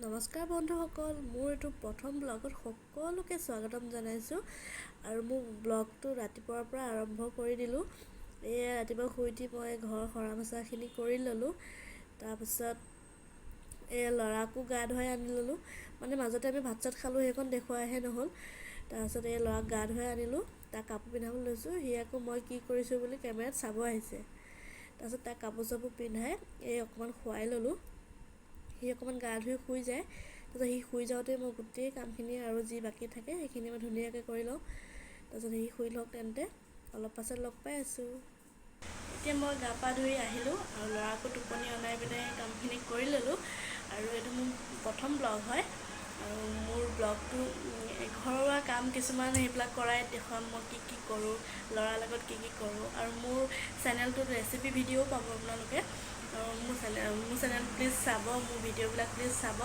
নমস্কাৰ বন্ধুসকল, মোৰ এইটো প্ৰথম ব্লগত সকলোকে স্বাগতম জনাইছোঁ। আৰু মোৰ ব্লগটো ৰাতিপুৱাৰ পৰা আৰম্ভ কৰি দিলোঁ। ৰাতিপুৱা শুই উঠি মই ঘৰ সৰা মোচাখিনি কৰি ল'লোঁ। তাৰপিছত ল'ৰাকো গা ধুৱাই আনি ল'লোঁ। মানে মাজতে আমি ভাত চাত খালোঁ, সেইখন দেখুৱাহে নহ'ল। তাৰপিছত ল'ৰাক গা ধুৱাই আনিলোঁ, তাক কাপোৰ পিন্ধাবলৈ লৈছোঁ। সি আকৌ মই কি কৰিছোঁ বুলি কেমেৰাত চাব আহিছে। তাৰপিছত তাক কাপোৰ চাপোৰ পিন্ধাই অকণমান শুৱাই ল'লোঁ। সি অকণমান গা ধুই শুই যায়। তাৰপিছত সি শুই যাওঁতে মই গোটেই কামখিনি আৰু যি বাকী থাকে সেইখিনি মই ধুনীয়াকৈ কৰি লওঁ। তাৰপিছত সি শুই লওক, তেন্তে অলপ পাছত লগ পাই আছোঁ। এতিয়া মই গা পা ধুই আহিলোঁ আৰু ল'ৰাকো টোপনি অনাই পিনে কামখিনি কৰি ল'লোঁ। আৰু এইটো মোৰ প্ৰথম ব্লগ হয়। আৰু মোৰ ব্লগটো ঘৰুৱা কাম কিছুমান সেইবিলাক কৰাই দেখুৱাম, মই কি কৰোঁ, ল'ৰাৰ লগত কি কৰোঁ। আৰু মোৰ চেনেলটোত ৰেচিপি ভিডিঅ'ও পাব আপোনালোকে। আৰু মোৰ চেনেল প্লিজ চাব, মোৰ ভিডিঅ'বিলাক প্লিজ চাব।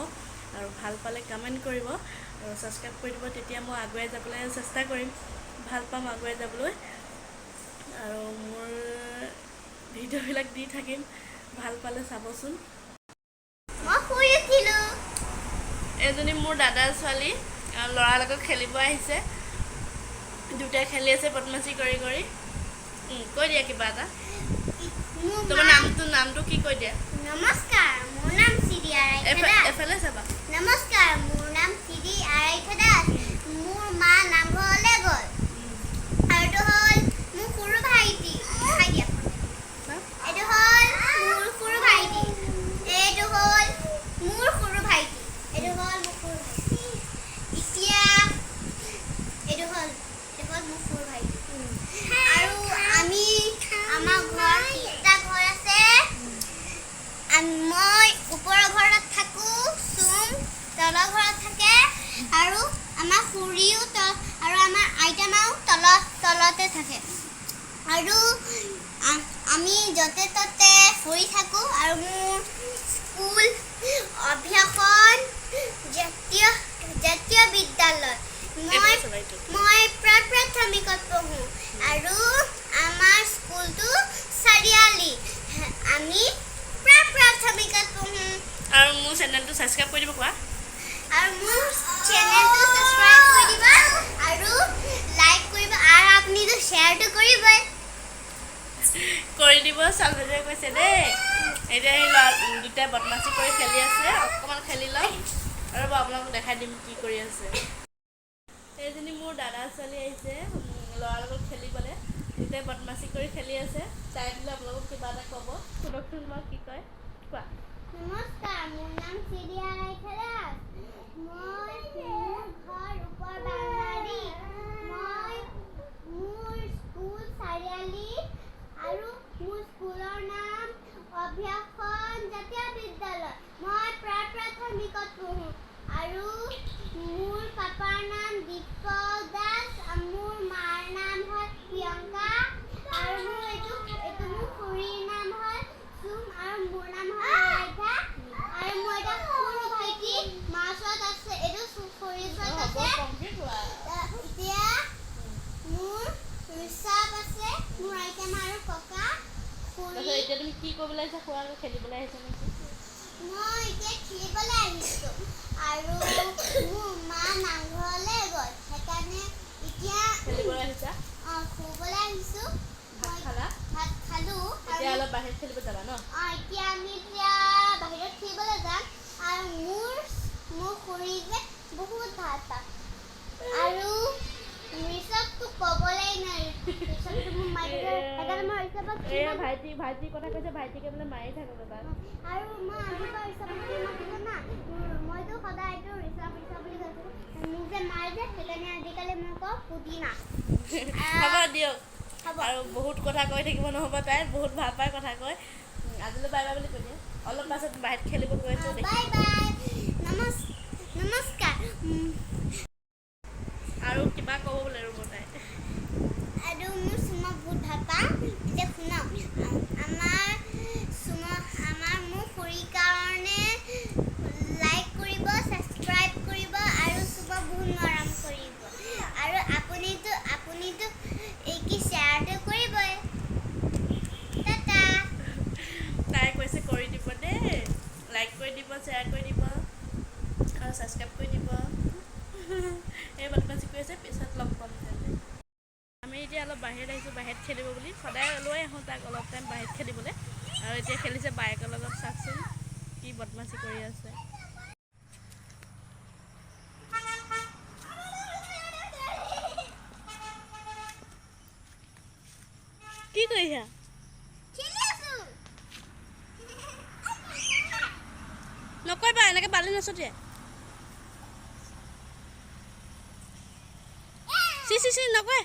আৰু ভাল পালে কমেণ্ট কৰিব আৰু ছাবস্ক্ৰাইব কৰি দিব। তেতিয়া মই আগুৱাই যাবলৈ চেষ্টা কৰিম, ভাল পাম আগুৱাই যাবলৈ। আৰু মোৰ ভিডিঅ'বিলাক দি থাকিম, ভাল পালে চাবচোন। এজনী মোৰ দাদাৰ ছোৱালী, ল'ৰাৰ লগত খেলিব আহিছে। দুটাই খেলি আছে বদমাচি কৰি কৰি। কৈ দিয়া কিবা এটা। তোমাৰ নামটো কি কৈ দিয়া? নমস্কাৰ, মোৰ নাম চিৰি আৰাধ্য। এফালে চাবা। নমস্কাৰ, মোৰ নাম চিৰি আৰাধ্য দাস। মোৰ মা নামঘৰলৈ গ'ল। আৰু এইটো হ'ল মোৰ সৰু ভাইটি। এইটো হ'ল মোৰ সৰু ভাইটি। এইটো হ'ল মোৰ সৰু ভাইটি। এইটো হ'ল মোৰ সৰু ভাইটি। এতিয়া এইটো হ'ল মোৰ সৰু ভাইটি। আৰু আমাৰ ঘৰত তিনিটা ঘৰ আছে। মই ওপৰৰ ঘৰত থাকোঁ, চুম তলৰ ঘৰত থাকে। আৰু আমাৰ খুৰীও আৰু আমাৰ আইতা মাও তলতে থাকে। আৰু আমি য'তে ত'তে ফুৰি থাকোঁ। আৰু মোৰ স্কুল অভ্যাসন জাতীয় বিদ্যালয়। মই প্ৰাথমিকত পঢ়োঁ। আৰু আমাৰ স্কুলটো চাৰিআলি। আমি প্ৰাথমিকত পঢ়োঁ। আৰু মোৰ চেনেলটো ছাবস্ক্ৰাইব কৰি দিব কোৱা। আৰু মোৰ চেনেলটো ছাবস্ক্ৰাইব কৰি দিবা আৰু লাইক কৰিব, আৰু আপুনিতো শ্বেয়াৰটো কৰিবই। কৰি দিব, চালভেজে কৈছে দেই। এতিয়া সেই ল'ৰা দুটাই বদমাচি কৰি খেলি আছে, অকণমান খেলি লওক আৰু মই আপোনালোকক দেখাই দিম কি কৰি আছে। এইজনী মোৰ দাদাৰ ছোৱালী আহিছে ল'ৰাৰ লগত খেলিবলৈ। দুটাই বদমাচি কৰি খেলি আছে। চাই দিলে আপোনালোকক কিবা এটা ক'ব, শুনকচোন বাৰু কি কয়, কোৱা। নমস্কাৰ, মোৰ নাম চিৰি আৰাধ্য দাস। মোৰ ঘৰ ওপৰ বাংলাৰী। মোৰ স্কুল চাৰিআলি। আৰু মোৰ স্কুলৰ নাম অভ্যাসন জাতীয় বিদ্যালয়। মই প্ৰাথমিকত পঢ়োঁ। আৰু মোৰ পাপাৰ নাম দীপক দাস। মোৰ মাৰ নাম হয় প্ৰিয়ংকা। আৰু এইটো মোৰ খুৰীৰ নাম হয় চুম। আৰু মোৰ নাম হয় আৰাধ্যা। আৰু মোৰ এটা সৰু ভাইটি মাৰ ওচৰত আছে, এইটো খুৰীৰ ওচৰত আছে। এতিয়া মোৰ ঋষভ আছে, মোৰ আইতা মা আৰু ককা। এতিয়া তুমি কি কৰিবলৈ আহিছা? খোৱা খেলিবলৈ আহিছা নেকি? মই এতিয়া খেলিবলৈ আহিছোঁ। আৰু মোৰ মা নামঘৰলৈ গ'ল, সেইকাৰণে এতিয়া খেলিবলৈ আহিছা? শুবলৈ আহিছোঁ। ভাত খালা? ভাত খালোঁ। এতিয়া অলপ বাহিৰত খেলিব যাবা ন? এতিয়া আমি বাহিৰত খেলিবলৈ যাম। আৰু মোৰ খুৰী যে বহুত ভাল পায়। আৰু ঋষভটো ক'বলৈ নাই। ঋষভটো মোৰ মাৰি থাকে, সেইকাৰণে মই ঋষভক ভাইটিৰ কথা কৈছে, ভাইটিকে বোলে মাৰি থাকক এবাৰ। আৰু মই আজিৰ পৰা ঋষভক কি মাতিম জানা? মইতো সদায়তো ঋষভ বুলি কৈছোঁ। মোক যে মাৰে যে, সেইকাৰণে আজিকালি মই কওঁ পুদিনা। হ'ব দিয়ক। আৰু বহুত কথা কৈ থাকিব নহ'ব, তাই বহুত ভাল পাই কথা কয়। আজিলৈ বাই বাই বুলি কৈ দিয়া। অলপ পাছত বাহিৰত খেলিব গৈছোঁ। বাই বাই, নমস্কাৰ। আৰু কিবা ক'ব বোলে ৰ'ব তাই। আৰু মোৰ চুমক বহুত ভাল পাওঁ। এতিয়া শুনক, মোৰ খুৰীৰ কাৰণে লাইক কৰিব, ছাবস্ক্ৰাইব কৰিব আৰু চুমক বহুত মৰম কৰিব। আৰু আপুনিতো কি শ্বেয়াৰটো কৰিবই। টাটা। তাই কৈছে কৰি দিব দেই, লাইক কৰি দিব, শ্বেয়াৰ কৰি ছাবস্ক্ৰাইব কৰি দিব। এই বদমাছি কৰি আছে, পিছত লগ পাম তেন্তে। আমি এতিয়া অলপ বাহিৰত আহিছোঁ, বাহিৰত খেলিব বুলি। সদায় লৈ আহোঁ তাক অলপ টাইম বাহিৰত খেলিবলৈ। আৰু এতিয়া খেলিছে বায়েকৰ লগত, চাওকচোন কি বদমাছি কৰি আছে। কি কৰিছা? নকৰিবা, এনেকৈ বালি নছটিয়াই। চি নকয়।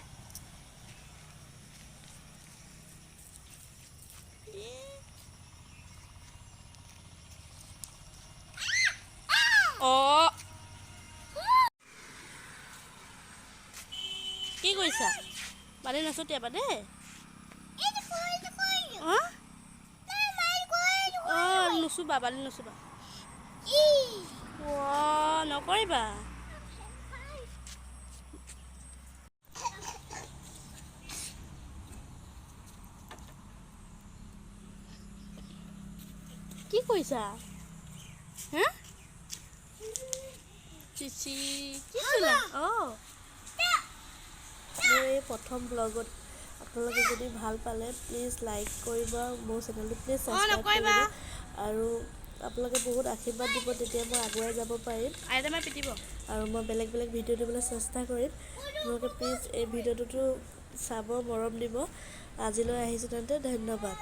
অঁ, কি কৰিছা? বালি নছটিয়াবা দেই। অঁ অঁ, নুচুবা, বালি নুচুবা। অঁ, নকৰিবা। কি কৰিছা? হা? চিচি কি কৰিলা? অঁ, মোৰ এই প্ৰথম ব্লগত আপোনালোকে যদি ভাল পালে প্লিজ লাইক কৰিব, মোৰ চেনেলটো প্লিজ ছাবস্ক্ৰাইব কৰিব। আৰু আপোনালোকে বহুত আশীৰ্বাদ দিব, তেতিয়া মই আগুৱাই যাব পাৰিম। আৰু মই বেলেগ বেলেগ ভিডিঅ' দিবলৈ চেষ্টা কৰিম। আপোনালোকে প্লিজ এই ভিডিঅ'টোতো চাব, মৰম দিব। আজিলৈ আহিছোঁ তেন্তে, ধন্যবাদ।